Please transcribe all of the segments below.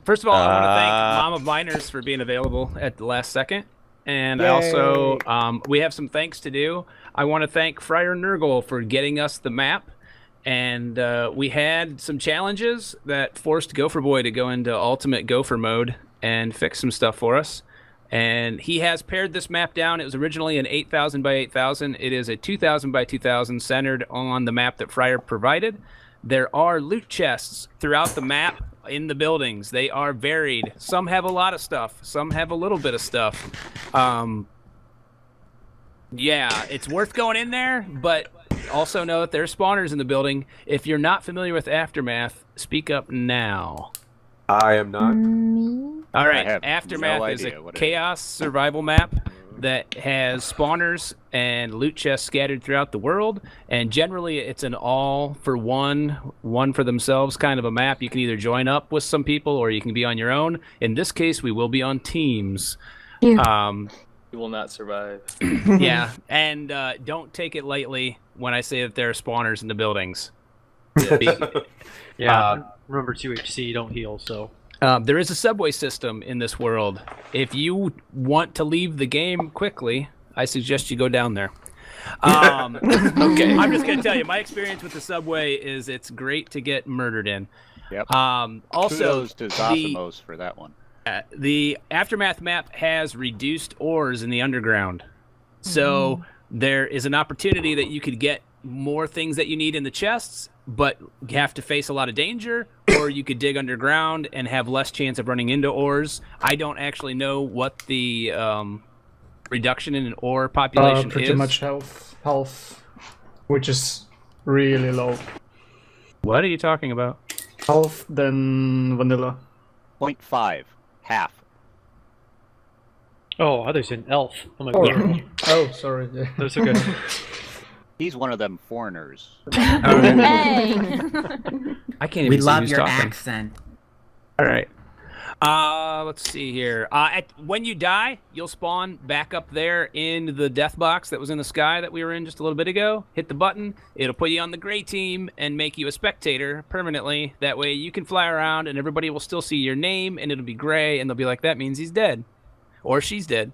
First of all, I want to thank Mama Miners for being available at the last second. And I also, we have some thanks to do. I want to thank Friar Nurgle for getting us the map. And we had some challenges that forced Gopherboy to go into ultimate Gopher mode and fix some stuff for us. And he has pared this map down. It was originally an 8,000 by 8,000. It is a 2,000 by 2,000 centered on the map that Friar provided. There are loot chests throughout the map in the buildings. They are varied. Some have a lot of stuff. Some have a little bit of stuff. Yeah, it's worth going in there, but also know that there are spawners in the building. If you're not familiar with Aftermath, speak up now. I am not. All right, Aftermath is a chaos survival map that has spawners and loot chests scattered throughout the world, and generally it's an all for one for themselves kind of a map. You can either join up with some people or you can be on your own. In this case, we will be on teams. Yeah. You will not survive. Yeah, and don't take it lightly when I say that there are spawners in the buildings. Remember UHC, don't heal, so... there is a subway system in this world. If you want to leave the game quickly, I suggest you go down there. Okay, I'm just going to tell you, my experience with the subway is it's great to get murdered in. Yep. Also, kudos to Zosimos for that one. The Aftermath map has reduced ores in the underground. So there is an opportunity that you could get more things that you need in the chests, but you have to face a lot of danger, or you could dig underground and have less chance of running into ores. I don't actually know what the reduction in an ore population is. Pretty much health, which is really low. What are you talking about? Health than vanilla. 0.5. Half. Oh, others an elf. Oh my god. Oh, sorry. Yeah. That's okay. He's one of them foreigners. Hey! I can't even We see love who's your talking. accent. All right. Let's see here. When you die, you'll spawn back up there in the death box that was in the sky that we were in just a little bit ago. Hit the button. It'll put you on the gray team and make you a spectator permanently. That way you can fly around and everybody will still see your name and it'll be gray and they'll be like, that means he's dead. Or she's dead.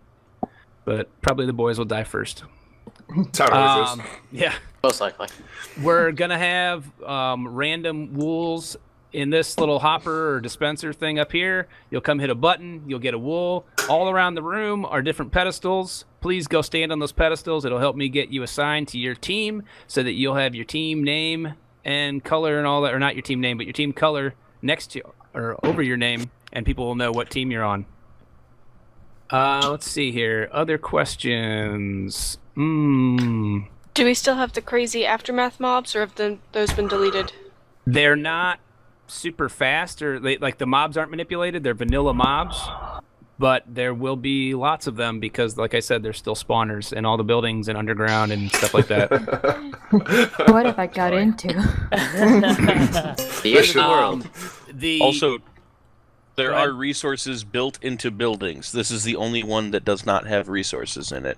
But probably the boys will die first. That's how it always is. Yeah. Most likely. We're going to have random wools in this little hopper or dispenser thing up here. You'll come hit a button, you'll get a wool. All around the room are different pedestals. Please go stand on those pedestals. It'll help me get you assigned to your team so that you'll have your team name and color and all that, or not your team name, but your team color next to or over your name, and people will know what team you're on. Let's see here. Other questions? Do we still have the crazy Aftermath mobs, or have those been deleted? They're not super fast, or like the mobs aren't manipulated. They're vanilla mobs, but there will be lots of them because, like I said, there's still spawners in all the buildings and underground and stuff like that. What have I got into? The end of the world. Also, there are resources built into buildings. This is the only one that does not have resources in it.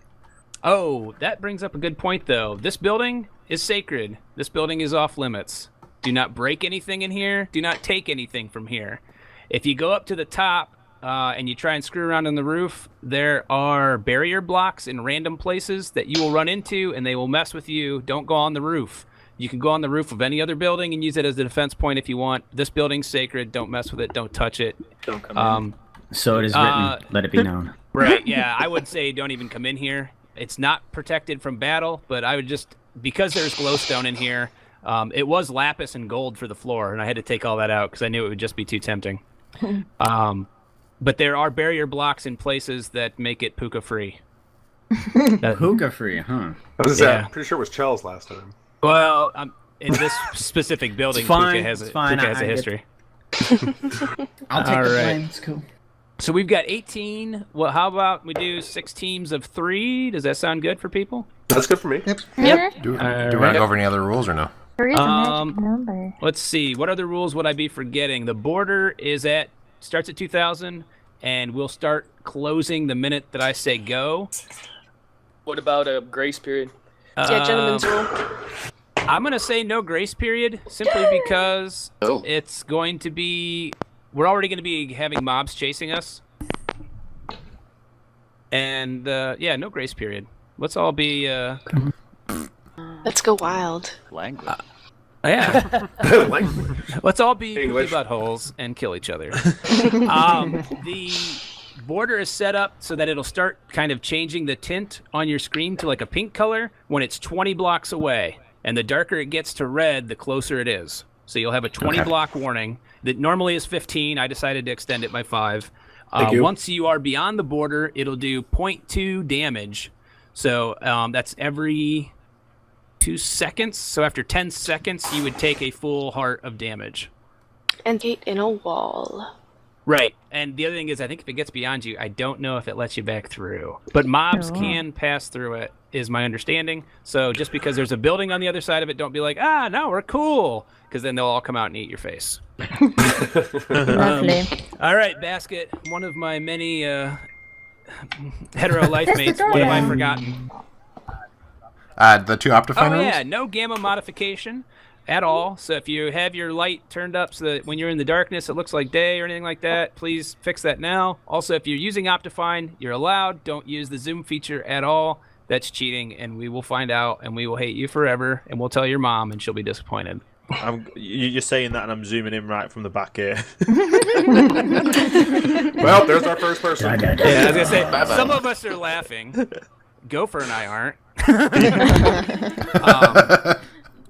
Oh, that brings up a good point, though. This building is sacred. This building is off limits. Do not break anything in here. Do not take anything from here. If you go up to the top and you try and screw around on the roof, there are barrier blocks in random places that you will run into, and they will mess with you. Don't go on the roof. You can go on the roof of any other building and use it as a defense point if you want. This building's sacred. Don't mess with it. Don't touch it. Don't come in. So it is written. Let it be known. Right, yeah. I would say don't even come in here. It's not protected from battle, but I would just, because there's glowstone in here, it was lapis and gold for the floor, and I had to take all that out because I knew it would just be too tempting. But there are barrier blocks in places that make it puka-free. Puka-free, huh? I was pretty sure it was Chell's last time. Well, in this specific building, Puka has a history. I'll take the blame. It's cool. So we've got 18. Well, how about we do 6 teams of 3? Does that sound good for people? That's good for me. Yep. Yep. Do we want to go over any other rules or no? 3 is a magic number. Let's see. What other rules would I be forgetting? The border starts at 2,000, and we'll start closing the minute that I say go. What about a grace period? Yeah, gentleman's rule. I'm going to say no grace period simply because it's going to be we're already going to be having mobs chasing us. And, yeah, no grace period. Let's all be, Let's go wild. Language. yeah. Language. Let's all be poopy English. buttholes and kill each other. The border is set up so that it'll start kind of changing the tint on your screen to like a pink color when it's 20 blocks away. And the darker it gets to red, the closer it is. So you'll have a 20 block warning that normally is 15. I decided to extend it by 5. Thank you. Once you are beyond the border, it'll do 0.2 damage. So that's every 2 seconds. So after 10 seconds, you would take a full heart of damage. And gate in a wall. Right. And the other thing is, I think if it gets beyond you, I don't know if it lets you back through. But mobs can pass through it, is my understanding. So just because there's a building on the other side of it, don't be like, no, we're cool. Because then they'll all come out and eat your face. Lovely. All right, Basket. One of my many hetero life mates. What have I forgotten? The 2 Optifine Oh, rules? yeah. No gamma modification at all. So if you have your light turned up so that when you're in the darkness it looks like day or anything like that, please fix that now. Also, if you're using Optifine, you're allowed. Don't use the zoom feature at all. That's cheating, and we will find out, and we will hate you forever, and we'll tell your mom, and she'll be disappointed. You're saying that, and I'm zooming in right from the back here. Well, there's our first person. Yeah, I was gonna say, some of us are laughing. Gopher and I aren't.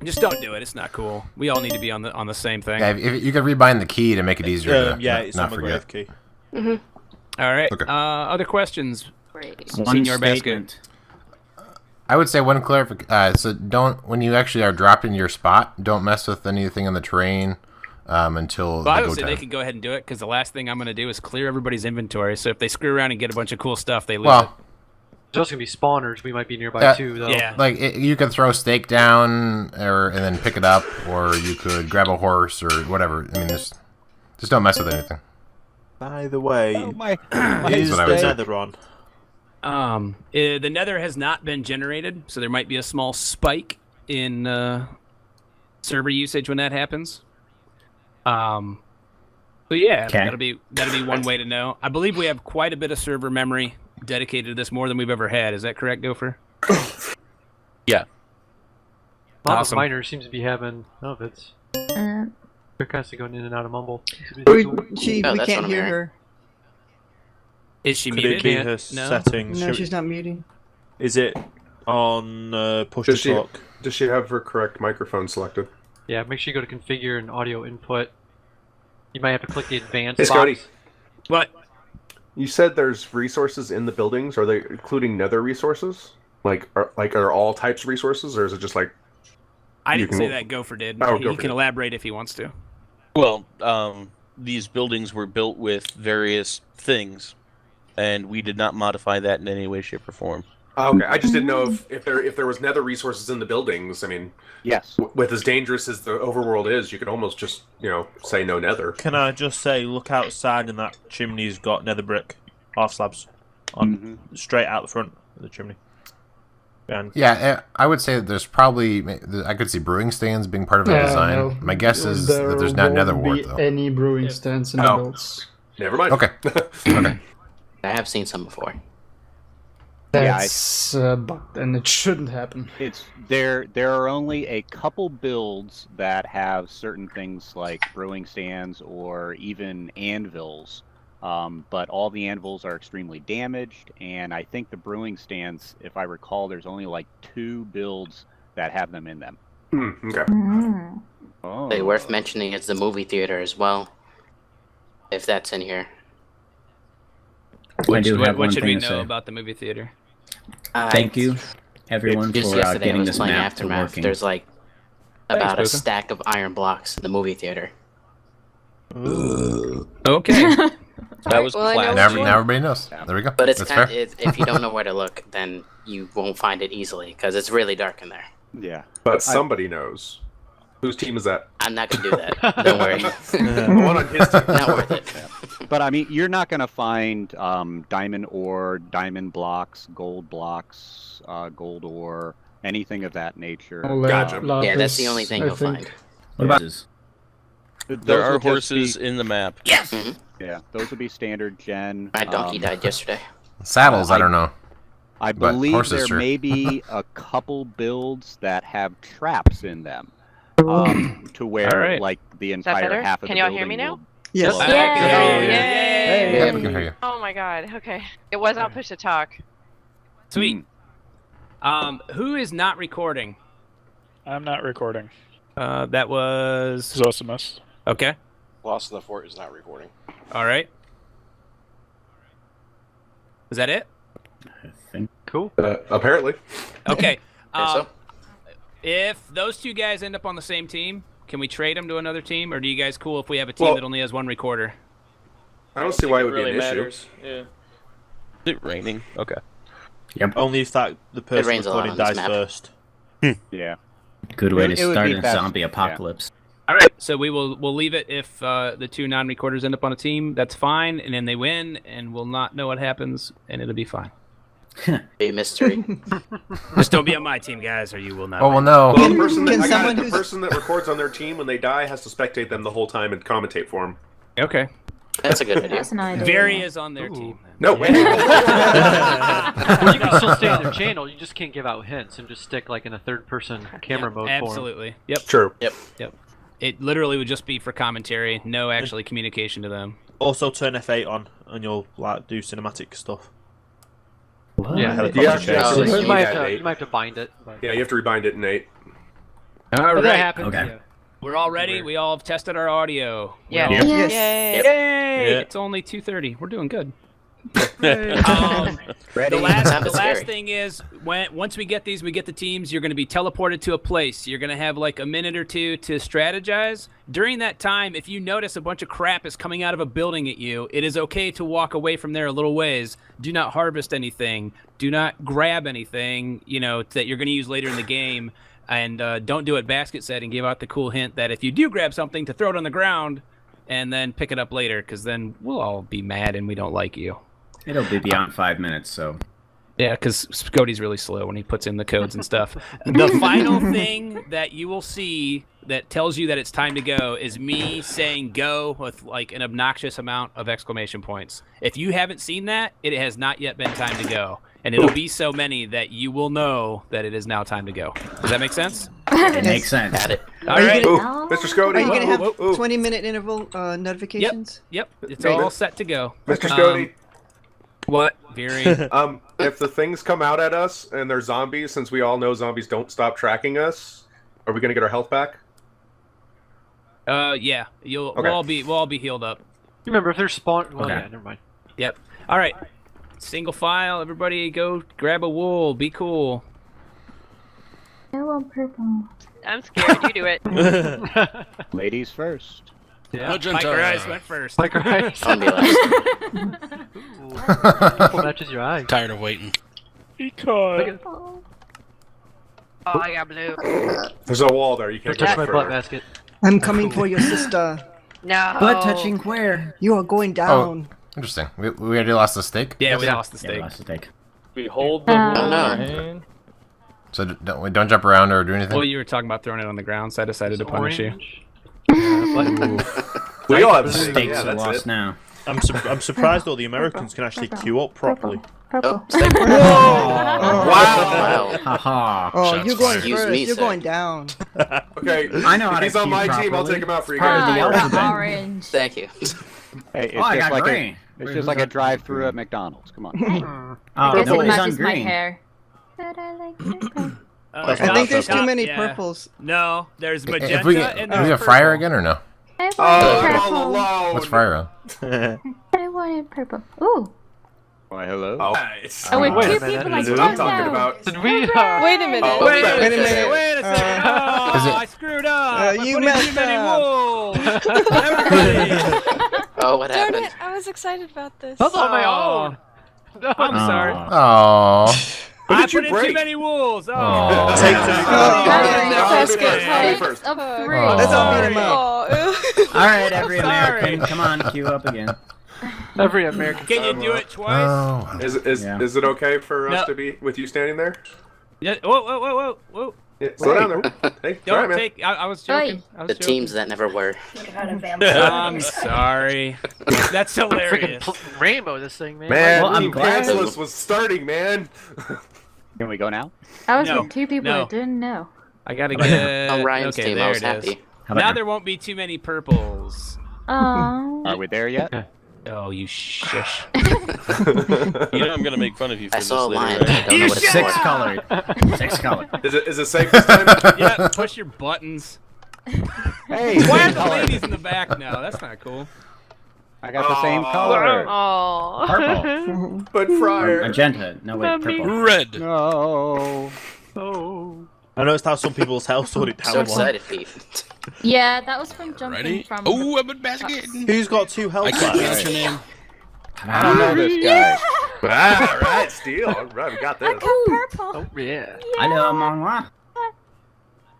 Just don't do it. It's not cool. We all need to be on the same thing. Yeah, if you could rebind the key to make it easier to it's not on the forget. grave key. All right. Okay. Other questions? One Senior Basket. statement. I would say one clarification. So don't, when you actually are dropped into your spot, don't mess with anything on the terrain until Well, I the would go say time. they can go ahead and do it, because the last thing I'm going to do is clear everybody's inventory. So if they screw around and get a bunch of cool stuff, they lose it. Well, There's also gonna be spawners. We might be nearby too, though. Yeah. like you could throw stake down and then pick it up, or you could grab a horse or whatever. I mean, just don't mess with anything. By the way, Oh, my is what I the would say. nether on? The nether has not been generated, so there might be a small spike in server usage when that happens. But yeah, that'll be one way to know. I believe we have quite a bit of server memory dedicated to this, more than we've ever had. Is that correct, Gopher? Yeah. Mama Awesome. Miner seems to be having none of it. Uh, They're constantly going in and out of mumble. We that's can't what hear I'm her. Is she Could muted? it be her No? settings? No, she's not muting. Is it on push Does to she, talk? does she have her correct microphone selected? Yeah, make sure you go to configure and audio input. You might have to click the advanced Hey, Scotty. box. What? You said there's resources in the buildings. Are they including nether resources? Are all types of resources, or is it just like... I You didn't say can- that. Gopher did. Oh, He Gopher can did. elaborate if he wants to. Well, these buildings were built with various things, and we did not modify that in any way, shape, or form. Okay, I just didn't know if there was nether resources in the buildings. I mean, Yes. with as dangerous as the overworld is, you could almost just, say no nether. Can I just say, look outside, and that chimney's got nether brick half slabs on straight out the front of the chimney. And Yeah, I would say that there's probably, I could see brewing stands being part of the design. No. My guess is that there's not nether won't wart, be though. any brewing stands in the Oh. builds. Never mind. Okay. Okay. I have seen some before. Yeah, That's bugged, and it shouldn't happen. It's there are only a couple builds that have certain things like brewing stands or even anvils. But all the anvils are extremely damaged, and I think the brewing stands, if I recall, there's only like 2 builds that have them in them. Okay. Oh. Hey, worth mentioning is the movie theater as well. If that's in here. I do have one What should we thing to know say. about the movie theater? Thank you, everyone, Just for yesterday I getting was this playing map to Aftermath. working. There's like about a Thanks, Bosa. stack of iron blocks in the movie theater. Okay. That was well, I know classic. Now everybody knows. There we go. But it's That's kind fair. if you don't know where to look, then you won't find it easily because it's really dark in there. Yeah. But somebody knows. Whose team is that? I'm not gonna do that. Don't worry. The one on his team. Not worth it. But I mean, you're not going to find diamond ore, diamond blocks, gold ore, anything of that nature. All Gotcha. lapis, Yeah, that's the only thing I you'll think. find. What about this? There are would just horses be- in the map. Yes. Yeah, those would be standard gen. My donkey died yesterday. Saddles, I don't know. I But believe horses, there sure. may be a couple builds that have traps in them, to where Alright. like the that entire better? half of Can the y'all building hear me now? will Yes. blow up. Yay! Yeah, we can hear you. Oh my god. Okay. It was not push to talk. Sweet. Who is not recording? I'm not recording. That was Zosimus. okay. Lost of the Fort is not recording. All right. Is that it? Cool. Apparently. Okay. so. If those two guys end up on the same team, can we trade them to another team, or do you guys cool if we have a team Well- that only has one recorder? I don't see why it would really be an matters. Yeah. Is it raining? Okay. Only if the person rains a lot recording on this dies map. first. Yeah. Good way It to would start be a best, zombie yeah. apocalypse. All right. So we'll leave it if the two non-recorders end up on a team. That's fine, and then they win, and we'll not know what happens, and it'll be fine. A mystery. Just don't be on my team, guys, or you will not. Oh, well, win. no. Well, the person that, Can I got it, someone the who's- person that records on their team when they die has to spectate them the whole time and commentate for them. Okay. That's a good idea. That's an idea. Very is on their team. Then. No, wait. Well, you can still stay on their channel. You just can't give out hints and just stick like in a third-person camera mode for 'em. Absolutely. Yep. True. Yep. It literally would just be for commentary, no actually communication to them. Also turn F8 on, and you'll like do cinematic stuff. Yeah. Helicopter Yeah, chase. yeah, So so you might yeah, have to, Nate. you might have to bind it. But, Yeah, you have to rebind it in 8. All but that happens. Okay. Yeah. We're all ready. We all have tested our audio. Yeah. We're all- Yes. Yay. Yay! Yeah. It's only 2:30. We're doing good. Ready? The last scary. thing is once we get these, we get the teams. You're going to be teleported to a place. You're going to have like a minute or two to strategize. During that time, if you notice a bunch of crap is coming out of a building at you, it is okay to walk away from there a little ways. Do not harvest anything. Do not grab anything. That you're going to use later in the game. And don't do what Basket said and give out the cool hint that if you do grab something, to throw it on the ground and then pick it up later, because then we'll all be mad and we don't like you. It'll be beyond 5 minutes, so. Yeah, because Scoti's really slow when he puts in the codes and stuff. The final thing that you will see that tells you that it's time to go is me saying go with like an obnoxious amount of exclamation points. If you haven't seen that, it has not yet been time to go. And it'll be so many that you will know that it is now time to go. Does that make sense? It makes sense. Got it. All right. Ooh, Mr. Scoti. Are you gonna have Ooh, ooh, ooh. 20-minute interval notifications? Yep. It's Hey, all set to go. Mr. Scoti. What? Very. If the things come out at us and they're zombies, since we all know zombies don't stop tracking us, are we gonna get our health back? Yeah. Okay. We'll all be healed up. You remember if they're spawn? Well, Okay. yeah, never mind. Yep. All right. Single file. Everybody, go grab a wool. Be cool. I want purple. I'm scared. You do it. Ladies first. Yeah. Mike Rice went first. Like right. I'll be last. Purple matches your eyes. Tired of waiting. Oh, I got blue. There's a wall there. You can't Touch my get butt further. basket. I'm coming for your sister. No. Butt touching where? You are going down. Interesting. We already lost the stake? Yeah, we lost the Yeah, stake. lost the stake. We hold the wool in no. our hand. So don't jump around or do anything? Well, you were talking about throwing it on the ground, so I decided to punish you. We all have Stakes stakes. Yeah, are that's lost it. now. I'm surprised all the Americans can actually queue up properly. Oh, stay Wow. Wow. Haha. Oh, Shots you're going fired. Excuse first. me, You're sir. going down. Okay. I know how If to he's on queue my team, I'll properly. take him out for you Part of guys. the alphabet. Orange. Thank you. Hey, it's Oh, I just got like green. it's just like a drive-through at McDonald's. Come on. Oh, nobody's on my green. hair. But I like purple. I think there's too many yeah. purples. No, there's magenta If we and we there's have fire purple. again or no? All alone. What's fire on? I wanted purple. Ooh. Why, hello. Oh, nice. Oh, wait, Wait a two minute. people That's like what I'm one talking now. about. Did we? Wait a minute. Oh, Wait a Wait a minute. minute. Wait a second. Oh, Is it- I screwed up. You I put in messed too many up. wolves. Everybody. Oh, what Darn happened? it. I was excited about this. That's on my own. I'm sorry. Oh. What I did you put in too break? many wolves. Oh. Aw. Take Oh, two. First. Of Oh. three. Let's all beat him up. Oh. All right, every Sorry. American, come on, queue up again. Every American. Can you do it twice? Oh. Is Yeah. it okay for us No. to be with you standing there? Yeah. Whoa, whoa, whoa, whoa, whoa. Yeah, slow down there. Hey, Don't alright, man. take. I was joking. I was The joking. teams that never were. I'm sorry. That's hilarious. Rainbow, this thing, man. Man, Well, I'm Team glad Pantsless was starting, man. Can we go now? I was No, with two people no. that didn't know. I gotta get. On Ryan's okay, team, there I was it is. happy. Now there won't be too many purples. Aww. Are we there yet? Oh, you shush. You know I'm gonna make fun of you for I this saw a later, line. right? I don't know what it's Six for. colored. 6 colored. Is it safe this time? Yeah, push your buttons. Hey, Why are same the color. ladies in the back now? That's not cool. I got the same color. Oh. Purple. But Fryer. Magenta. No, wait, purple. Red. No. Oh. I noticed how some people's house sorted down. So excited, Pete. Yeah, that was from jumping Ready? from. Oh, I'm in basket. Who's got 2 health? I can't pronounce left? your name. I don't know this guy. All right, Steel. All right, we got this. Purple. Oh, yeah. I know I'm on one.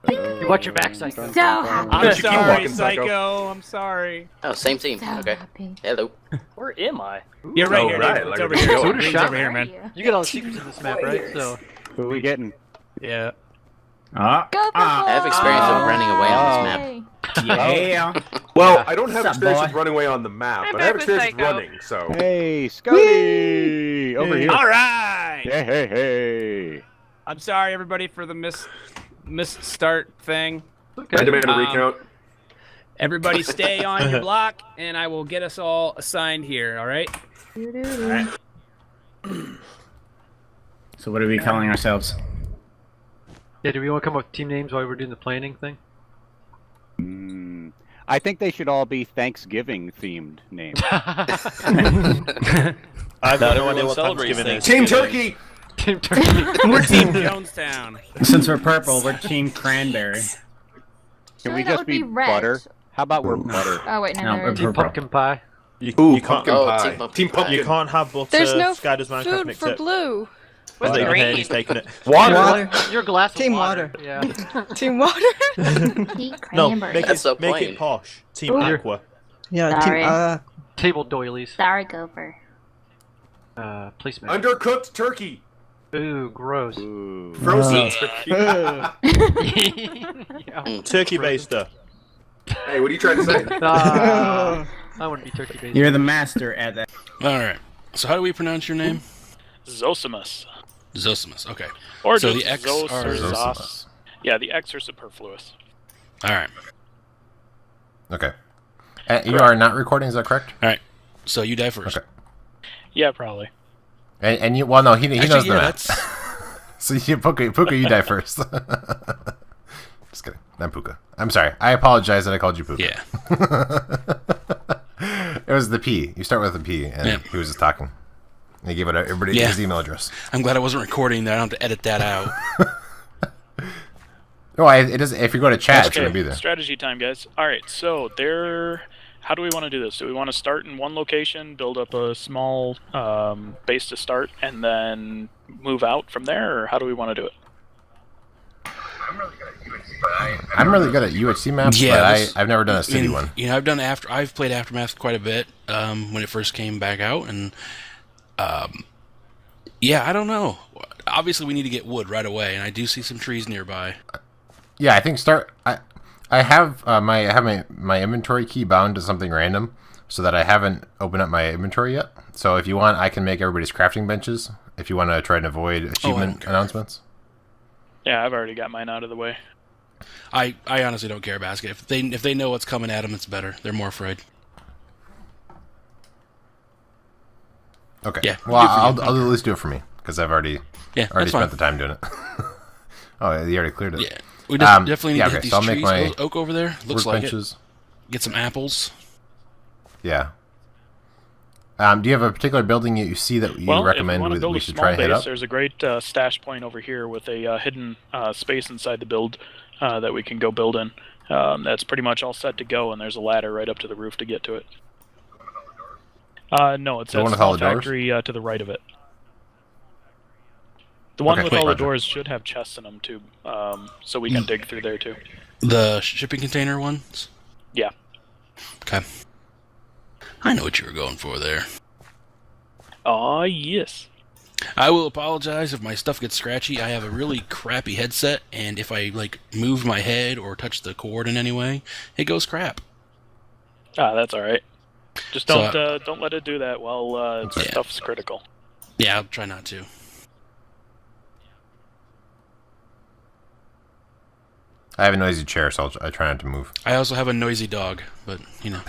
You watch your back, Psycho. So happy. I'm You keep sorry, walking, Psycho. Psycho. I'm sorry. Oh, same team. So Okay. happy. Hello. Where am I? You're right Oh, here. right, Dude. like It's over a here. joke. Shoot a Green's shot. over here, man. You get all the secrets in this map, right? So. Who are we getting? Yeah. Go I have experience of running away on this map. Yeah. Well, I don't have What's up, experience boy? with running away on the map, I'm but I have back with experience with Psycho. running, so. Hey, Scoti! Over here. All right. Hey, hey, hey. I'm sorry, everybody, for the missed start thing. I demand a recount. Everybody stay on your block, and I will get us all assigned here, all right? So what are we calling ourselves? Yeah, do we want to come up with team names while we're doing the planning thing? I think they should all be Thanksgiving themed names. I've got no idea Everyone what celebrates Thanksgiving is. Team Turkey! Team Turkey. We're Team Jonestown. Since we're purple, we're Team Cranberry. Can Surely we that just would be be red. butter? How about we're butter? Oh wait, no, No, they're we're Team purple. pumpkin pie. You, Ooh, you can't. pumpkin Oh, pie. Team Pumpkin Team Pie. Pumpkin. You can't have butter. There's no Sky does Minecraft food mix for it. blue. I think green? He's taking it. Water. You're a glass of Team water. water. Yeah. Team water. Team No, Cranberry. make That's so make plain. it posh. Team Ooh. Aqua. Yeah, Sorry. Table doilies. Sorry, Gopher. Placement. Undercooked turkey. Ooh, gross. Ooh. Frozen turkey. Yeah. Turkey baster. Hey, what are you trying to say? I want to be turkey based. You're the master at that. All right. So how do we pronounce your name? Zosimus. Zosimus. Okay. Or So just the X Zos are or Zosimus. Zos. Yeah, the X are superfluous. All right. Okay. You are not recording, is that correct? All right. So you die first. Okay. Yeah, probably. And you, well, no, he Actually, knows yeah, the map. that's- So you, Puka, you die first. Just kidding. I'm Puka. I'm sorry. I apologize that I called you Puka. Yeah. It was the P. You start with the P, and Yeah. he was just talking. And he gave it everybody Yeah. his email address. I'm glad I wasn't recording that. I don't have to edit that out. No, it does. If you go to chat, it's Okay, gonna be there. strategy time, guys. All right, so how do we want to do this? Do we want to start in one location, build up a small base to start, and then move out from there, or how do we want to do it? I'm really good at UHC maps, Yeah, but this- I've never done a city And, one. You know, I've played Aftermath quite a bit when it first came back out, and yeah, I don't know. Obviously, we need to get wood right away, and I do see some trees nearby. Yeah, I think start. I have my inventory key bound to something random, so that I haven't opened up my inventory yet. So if you want, I can make everybody's crafting benches. If you want to try and avoid achievement announcements. Yeah, I've already got mine out of the way. I honestly don't care, Basket. If they know what's coming at them, it's better. They're more afraid. Okay. Yeah. Well, good for you. I'll at least do it for me because I've already Yeah, spent that's the time doing it. Oh, you already cleared it. Yeah. We definitely need to okay, hit these so I'll make trees. my Those oak over there looks like workbenches. it. Get some apples. Yeah. Do you have a particular building that you see that you Well, recommend if you want to build we a should small try and hit base, up? there's a great stash point over here with a hidden space inside the build that we can go build in. That's pretty much all set to go, and there's a ladder right up to the roof to get to it. No, it's The that one with all small the doors? factory to the right of it. The one Okay, with wait, all the Roger. doors should have chests in them too, so we can dig through there too. The shipping container ones? Yeah. Okay. I know what you were going for there. Aw, yes. I will apologize if my stuff gets scratchy. I have a really crappy headset, and if I like move my head or touch the cord in any way, it goes crap. That's all right. Just don't let it do that while stuff's critical. Yeah, I'll try not to. I have a noisy chair, so I try not to move. I also have a noisy dog, but you know.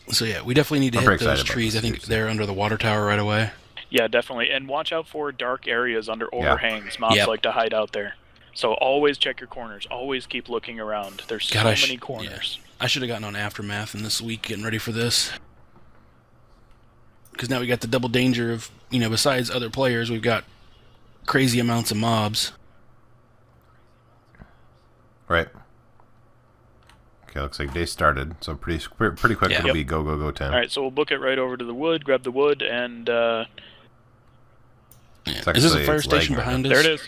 So yeah, we definitely need to hit those trees. I think they're under the water tower right away. Yeah, definitely. And watch out for dark areas under overhangs. Mobs like to hide out there. So always check your corners. Always keep looking around. There's so many corners. Yeah. I should have gotten on Aftermath in this week getting ready for this. Because now we got the double danger of, besides other players, we've got crazy amounts of mobs. Right. Okay, looks like day started, so pretty quick it'll be go time. All right, so we'll book it right over to the wood, grab the wood, and... Is this a fire station behind us? There it is.